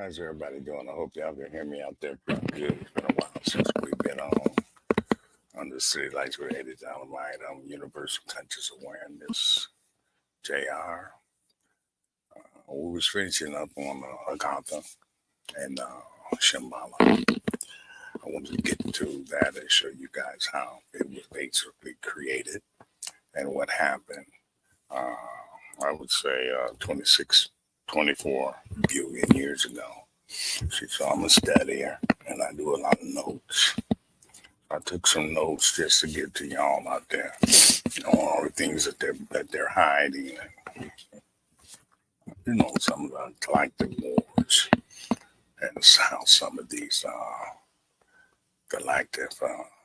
How's everybody doing? I hope y'all can hear me out there pretty good. It's been a while since we've been on the City Lights with Eddie Dynamite. Universal Conscious Awareness, JR. We was finishing up on Agatha and Shambhala. I wanted to get to that and show you guys how it was basically created and what happened. I would say 26, 24 billion years ago. See, so I'm a studier and I do a lot of notes. I took some notes just to get to y'all out there, all the things that they're hiding, some of the galactic wars and how some of these galactic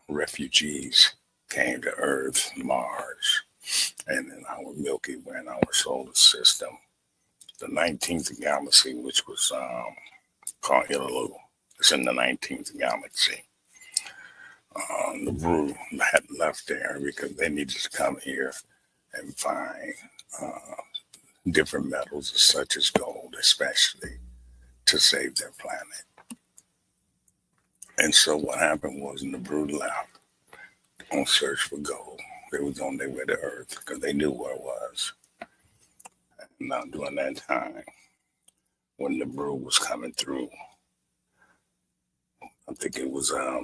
refugees came to Earth, Mars, and in our Milky Way and our solar system. The 19th galaxy, which was called Ilalu, it's in the 19th galaxy. The Brew had left there because they needed to come here and find different metals such as gold, especially to save their planet. And so what happened was the Brew left on search for gold. They was on their way to Earth because they knew where it was. And now during that time, when the Brew was coming through, I think it was our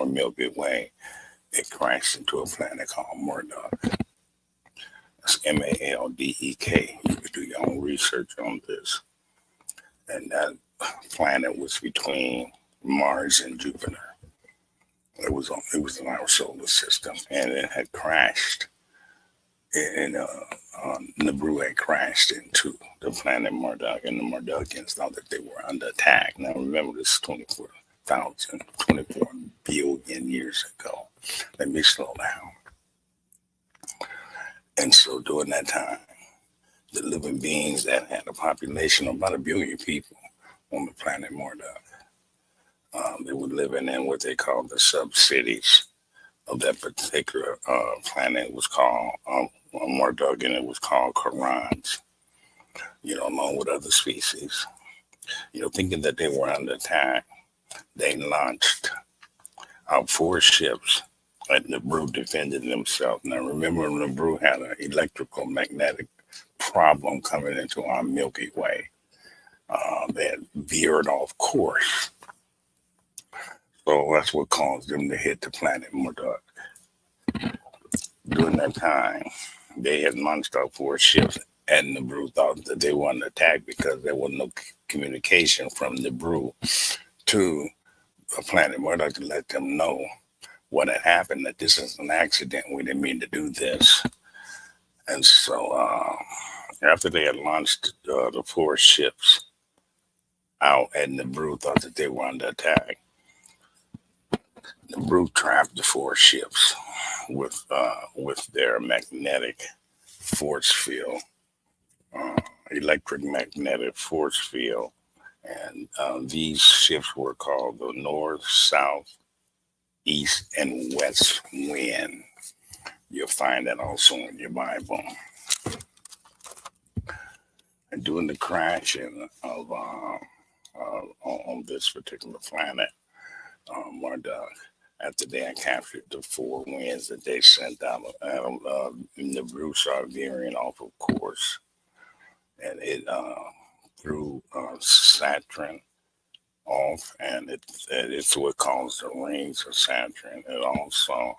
Milky Way, it crashed into a planet called Marduk. That's Maldek. You can do your own research on this. And that planet was between Mars and Jupiter. It was in our solar system, and it had crashed. And Nibiru had crashed into the planet Marduk, and the Mardukians thought that they were under attack. Now remember, this is 24 billion years ago. Let me slow down. And so during that time, the living beings that had a population of about 1 billion people on the planet Marduk, they were living in what they called the sub-cities of that particular planet. It was called Marduk, and it was called Korans, along with other species. Thinking that they were under attack, they launched out 4 ships, and Nibiru defended themselves. Now, remember, Nibiru had an electrical magnetic problem coming into our Milky Way. They had veered off course. So that's what caused them to hit the planet Marduk. During that time, they had launched out 4 ships, and Nibiru thought that they were under attack because there was no communication from Nibiru to the planet Marduk to let them know what had happened, that this is an accident. We didn't mean to do this. And so after they had launched the 4 ships out, and Nibiru thought that they were under attack, Nibiru trapped the 4 ships with their magnetic force field, electric magnetic force field. And these ships were called the North, South, East, and West Wind. You'll find that also in your Bible. And during the crashing of on this particular planet, Marduk, after they had captured the 4 winds that they sent out, Nibiru started veering off of course, and it threw Saturn off, and it's what caused the rings of Saturn. It also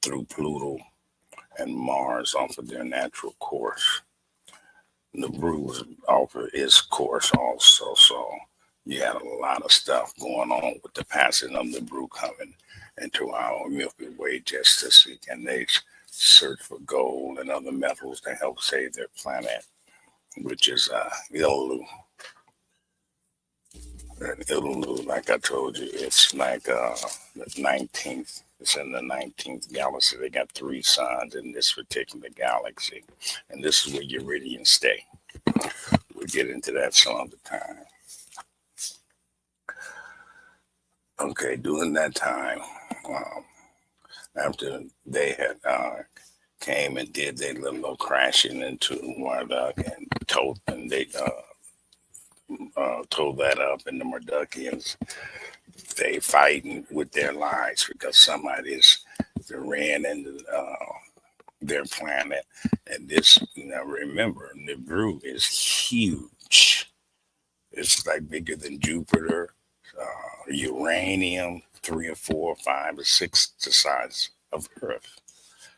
threw Pluto and Mars off of their natural course. Nibiru was off of its course also, so you had a lot of stuff going on with the passing of Nibiru coming into our Milky Way just to seek, and they search for gold and other metals to help save their planet, which is Ilalu. And Ilalu, like I told you, it's like the 19th. It's in the 19th galaxy. They got 3 suns in this particular galaxy, and this is where Uridians stay. We'll get into that some other time. Okay, during that time, after they had came and did their little crashing into Marduk and told them they tore that up, and the Murdochians, they fighting with their lives because somebody's ran into their planet. And this, remember, Nibiru is huge. It's like bigger than Jupiter, uranium, 3 or 4 or 5 or 6 the size of Earth.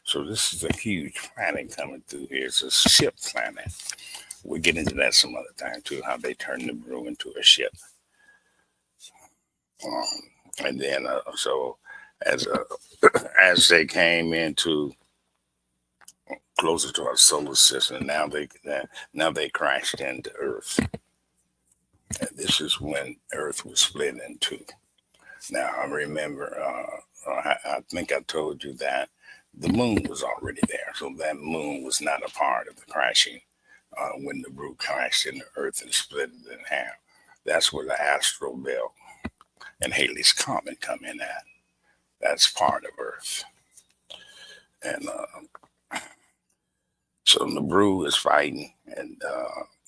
So this is a huge planet coming through here. It's a ship planet. We'll get into that some other time too, how they turned Nibiru into a ship. And then, so as as they came into closer to our solar system, now they crashed into Earth. And this is when Earth was split in two. Now I remember, I think I told you that the moon was already there, so that moon was not a part of the crashing when the Nibiru crashed into Earth and split it in half. That's where the astral belt and Halley's Comet come in at. That's part of Earth. And so Nibiru is fighting, and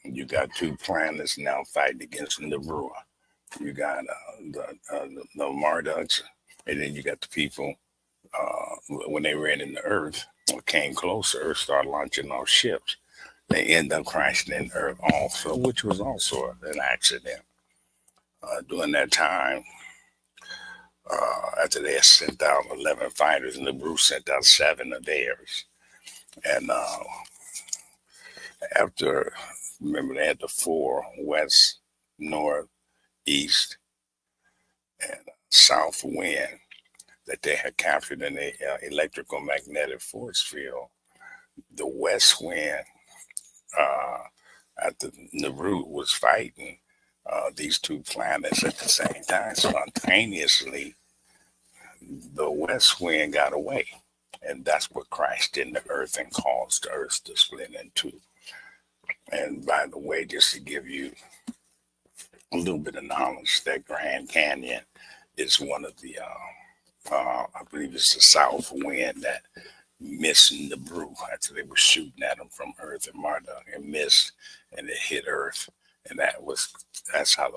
you got 2 planets now fighting against Nibiru. You got the Marduks, and then you got the people, when they ran into Earth, or came closer, Earth started launching off ships. They end up crashing in Earth also, which was also an accident. During that time, after they had sent out 11 fighters, and Nibiru sent out 7 of theirs. And after, remember, they had the 4 west, north, east, and south wind that they had captured in the electrical magnetic force field. The west wind, after Nibiru was fighting these 2 planets at the same time, spontaneously, the west wind got away. And that's what crashed into Earth and caused the Earth to split in 2. And by the way, just to give you a little bit of knowledge, that Grand Canyon is one of the, I believe it's the south wind that missed Nibiru after they were shooting at them from Earth and Marduk, and missed, and it hit Earth. And that's how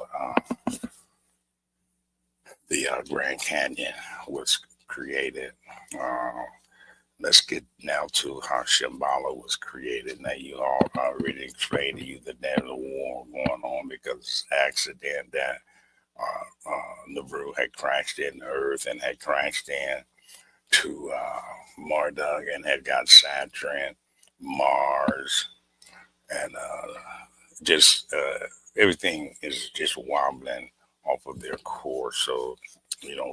the Grand Canyon was created. Let's get now to how Shambhala was created. Now, you all already explained to you that there's a war going on because it's an accident that Nibiru had crashed into Earth and had crashed in to Marduk and had got Saturn, Mars, and just everything is just wobbling off of their course. So,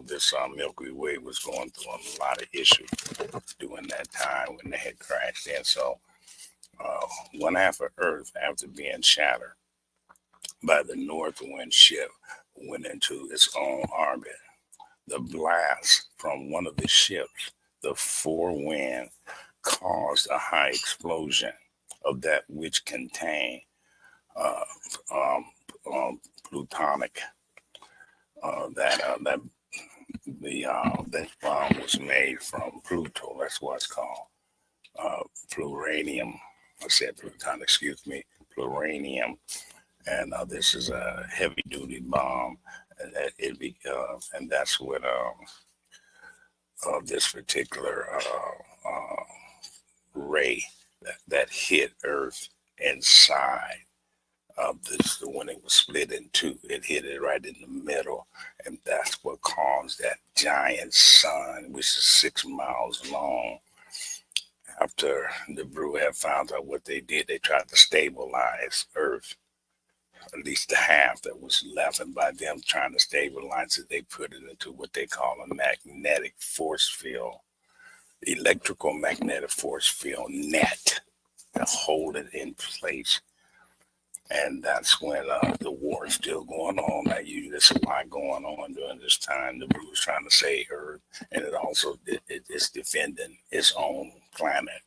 this Milky Way was going through a lot of issues during that time when they had crashed in. So, one half of Earth, after being shattered by the north wind ship, went into its own orbit. The blast from one of the ships, the 4 wind, caused a high explosion of that which contained plutonic. That bomb was made from Pluto. That's what it's called. Pluranium. I said plutonic. Excuse me. Pluranium. And this is a heavy-duty bomb, and that's what this particular ray that hit Earth inside of this, when it was split in 2, it hit it right in the middle, and that's what caused that giant sun, which is 6 miles long. After the Nibiru had found out what they did, they tried to stabilize Earth, at least the half that was left, and by them trying to stabilize it, they put it into what they call a magnetic force field, electrical magnetic force field net, to hold it in place. And that's when the war is still going on. Now, there's a lot going on during this time. The Nibiru was trying to save Earth, and it also it's defending its own planet.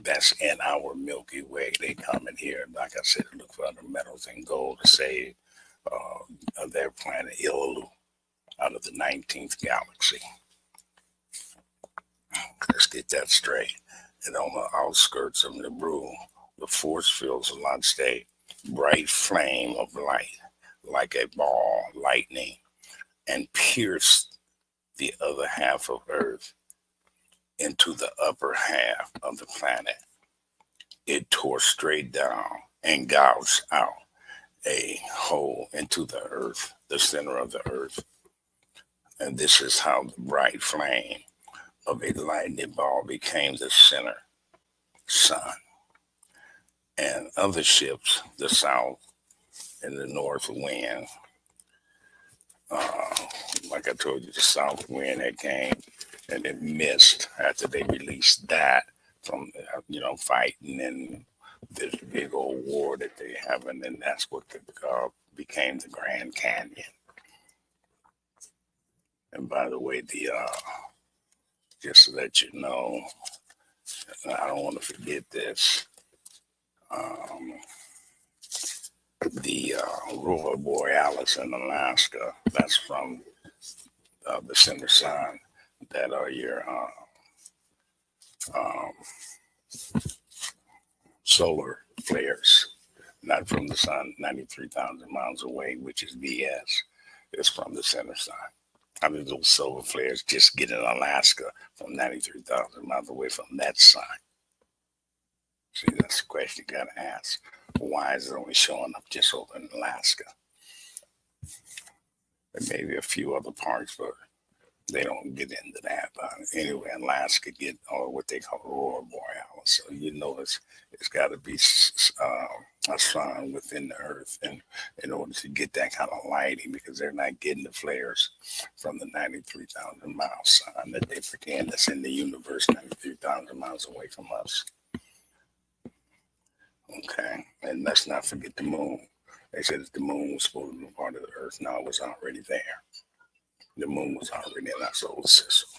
That's in our Milky Way. They come in here, like I said, to look for other metals and gold to save their planet Illalu out of the 19th galaxy. Let's get that straight. And on the outskirts of Nibiru, the force field's a lot state. bright flame of light, like a ball lightning, and pierced the other half of Earth into the upper half of the planet. It tore straight down and gouged out a hole into the earth, the center of the earth. And this is how the bright flame of a lightning ball became the center sun. And other ships, the south and the north wind, uh, like I told you, the south wind that came and it missed after they released that from, fighting and this big old war that they have. And then that's what became the Grand Canyon. And by the way, just to let you know, I don't want to forget this. The Aurora Borealis in Alaska, that's from the center sun, that are your solar flares, not from the sun, 93,000 miles away, which is BS. It's from the center sun. I mean, those solar flares just get in Alaska from 93,000 miles away from that sun. See, that's the question you got to ask. Why is it only showing up just over in Alaska? There may be a few other parts, but they don't get into that. But anyway, Alaska get what they call Aurora Borealis. So it's got to be a sun within the Earth, and in order to get that kind of lighting, because they're not getting the flares from the 93,000 mile sun that they pretend that's in the universe, 93,000 miles away from us. Okay, and let's not forget the moon. They said that the moon was supposed to be part of the Earth. No, it was already there. The moon was already in our solar system.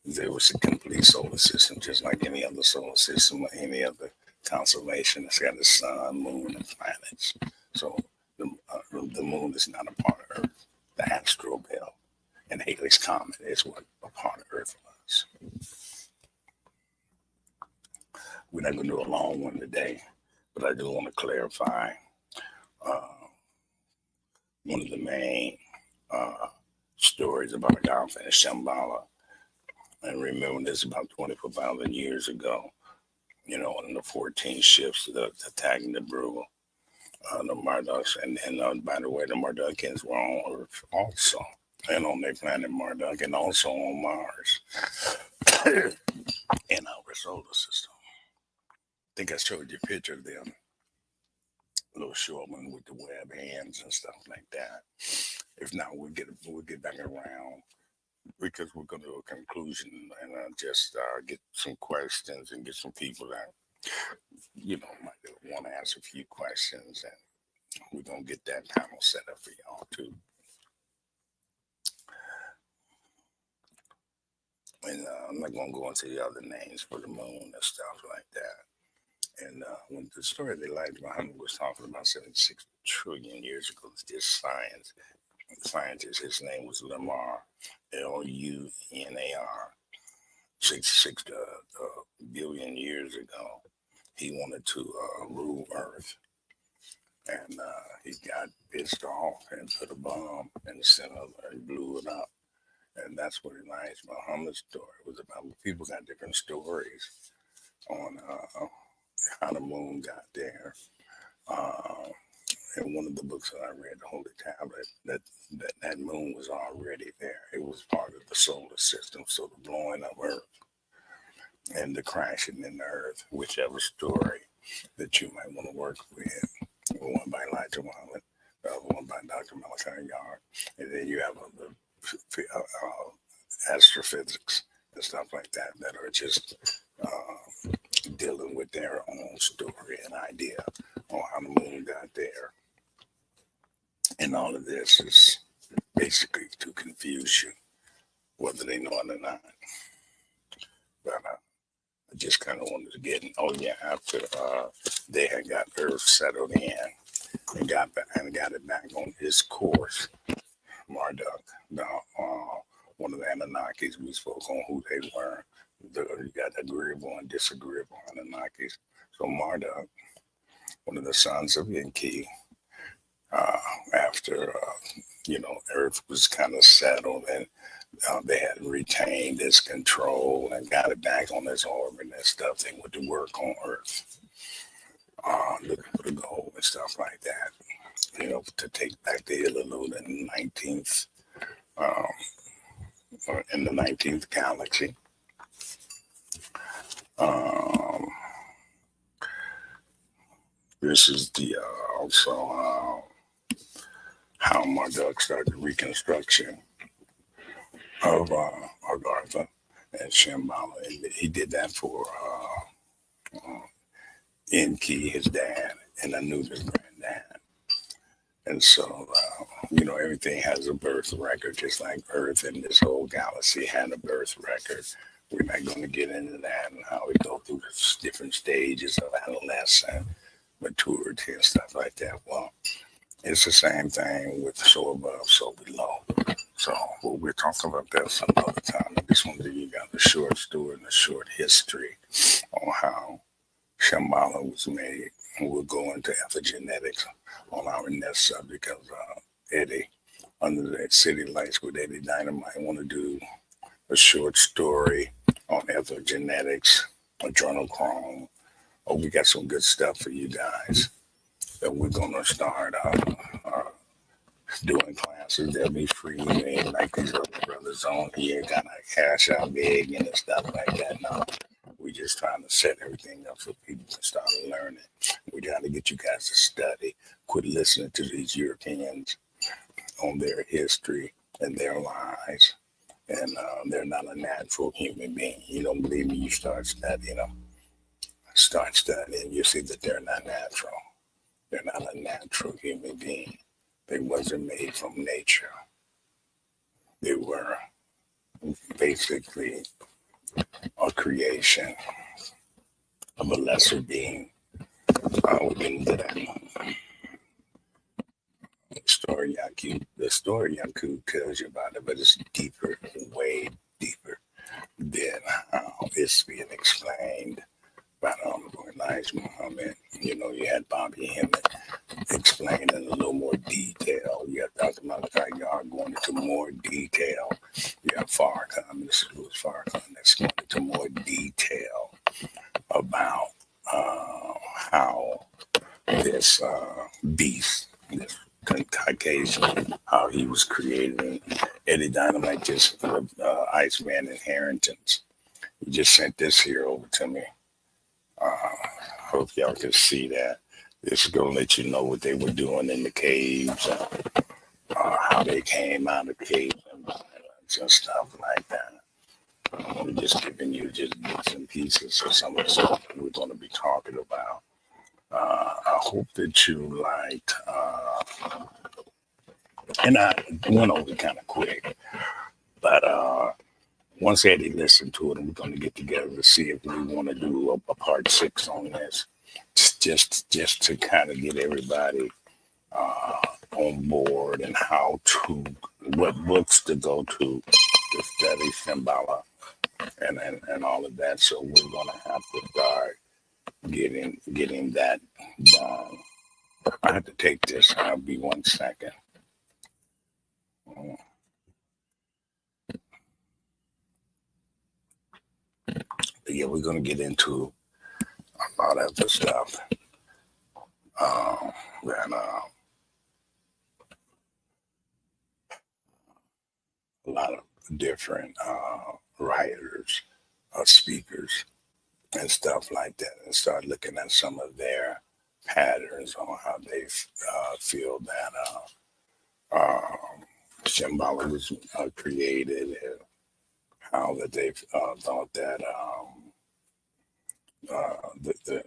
There was a complete solar system, just like any other solar system or any other constellation. It's got the sun, moon, and planets. So the moon is not a part of Earth. The asteroid belt and Halley's Comet is what a part of Earth was. We're not going to do a long one today, but I do want to clarify one of the main stories about Alpha and Shambhala. And remember, this about 24,000 years ago, in the 14 ships attacking the Brule, the Marduks. And by the way, the Mardukians were on Earth also, and on their planet Marduk, and also on Mars in our solar system. I think I showed you a picture of them. A little short one with the web hands and stuff like that. If not, we'll get back around, because we're going to do a conclusion and just get some questions and get some people that might want to ask a few questions, and we're going to get that panel set up for y'all too. And I'm not going to go into the other names for the moon and stuff like that. And when the story of Elijah Muhammad was talking about 76 trillion years ago, this scientist, his name was Lamar, Lunar, 66 billion years ago. He wanted to rule Earth, and he got pissed off and put a bomb in the center of it and blew it up. And that's what Elijah Muhammad's story was about. People got different stories on how the moon got there. In one of the books that I read, The Holy Tablet, that moon was already there. It was part of the solar system. So the blowing of Earth and the crashing in the Earth, whichever story that you might want to work with, one by Elijah Muhammad, the other one by Dr. Malachi Yard, and then you have astrophysics and stuff like that are just dealing with their own story and idea on how the moon got there. And all of this is basically to confuse you, whether they know it or not. But I just kind of wanted to get in. Oh yeah, after they had got Earth settled in and got it back on its course, Marduk, one of the Anunnakis, we spoke on who they were. You got agreeable and disagreeable Anunnakis. So Marduk one of the sons of Enki. After Earth was kind of settled and they had retained its control and got it back on its orbit and stuff. They went to work on Earth, looking for the gold and stuff like that. To take back the Illuminati in the 19th, in the 19th galaxy. This is the also how Marduk started the reconstruction of Agartha and Shambhala. And he did that for Enki, his dad, and Anubis' granddad. And so, everything has a birth record, just like Earth and this whole galaxy had a birth record. We're not going to get into that and how we go through the different stages of adolescence, maturity, and stuff like that. Well, it's the same thing with so above, so below. So we're talking about that some other time. I just want to give you guys a short story and a short history on how Shambhala was made. And we'll go into epigenetics on our next subject because Eddie, under the City Lights with Eddie Dynamite, want to do a short story on epigenetics, adrenochrome. Oh, we got some good stuff for you guys that we're going to start doing classes. They'll be free, man, like these other brothers on here, kind of cash out big and stuff like that. No, we just trying to set everything up so people can start learning. We're trying to get you guys to study. Quit listening to these Europeans on their history and their lies. And they're not a natural human being. You don't believe me, you start studying them. Start studying, you see that they're not natural. They're not a natural human being. They wasn't made from nature. They were basically a creation of a lesser being. We'll get into that. The story Yakub tells you about it, but it's deeper, way deeper than how it's being explained by the Honorable Elijah Muhammad. You had Bobby Hemmett explaining in a little more detail. You have Dr. Malachi Yard going into more detail. You have Farrakhan, this is Louis Farrakhan, that's going into more detail about how this beast, this Caucasian, how he was created. Eddie Dynamite just, Iceman Inheritance. He just sent this here over to me. Hope y'all can see that. This is going to let you know what they were doing in the caves, how they came out of caves and just stuff like that. I'm just giving you just bits and pieces of some of the stuff that we're going to be talking about. I hope that you liked, and I went over kind of quick, but once Eddie listened to it, and we're going to get together to see if we want to do a part 6 on this, just to kind of get everybody on board and what books to go to study Shambhala and all of that. So we're going to have to start getting that done. I have to take this. I'll be 1 second. But yeah, we're going to get into a lot of the stuff. And a lot of different writers, speakers, and stuff like that, and start looking at some of their patterns on how they feel that Shambhala was created, and how that they thought that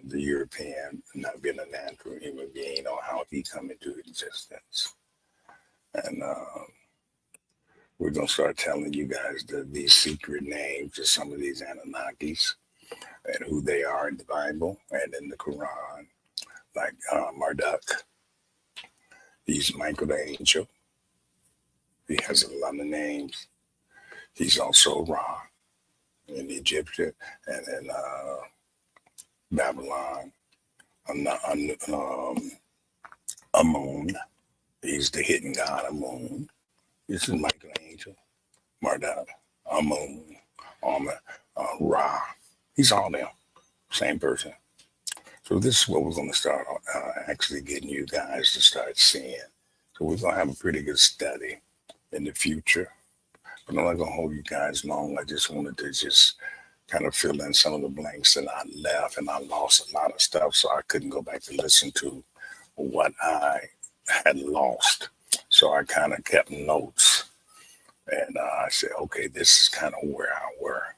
the European not being a natural human being, or how he come into existence. And we're going to start telling you guys these secret names of some of these Anunnakis and who they are in the Bible and in the Quran, like Marduk. He's Michael the Angel. He has a lot of names. He's also Ra in Egyptian and in Babylon. Amun. He's the hidden god Amun. This is Michelangelo, Marduk, Amun, Ra. He's all them, same person. So this is what we're going to start actually getting you guys to start seeing. So we're going to have a pretty good study in the future. But I'm not going to hold you guys long. I just wanted to just kind of fill in some of the blanks that I left, and I lost a lot of stuff, so I couldn't go back to listen to what I had lost. So I kind of kept notes, and I said, okay, this is kind of where I were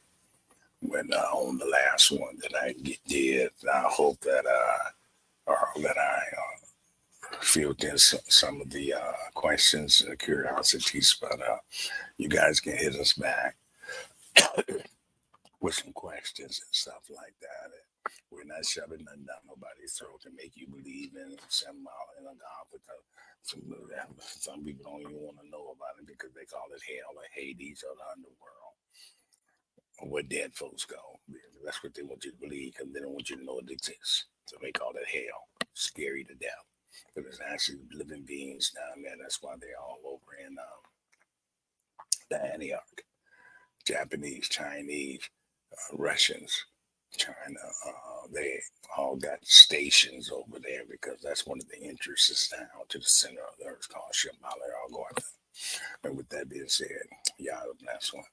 when on the last one that I did. I hope that I filled in some of the questions and curiosities, but you guys can hit us back with some questions and stuff like that. We're not shoving nothing down nobody's throat to make you believe in some in a God, because some people don't even want to know about it because they call it hell or Hades or the underworld, or where dead folks go. That's what they want you to believe, because they don't want you to know it exists. So they call it hell. Scary to death. But there's actually living beings down there. That's why they're all over in the Antioch. Japanese, Chinese, Russians, China. They all got stations over there because that's one of the entrances down to the center of the earth called Shambhala. They're all going there. And with that being said, y'all have a blessed one.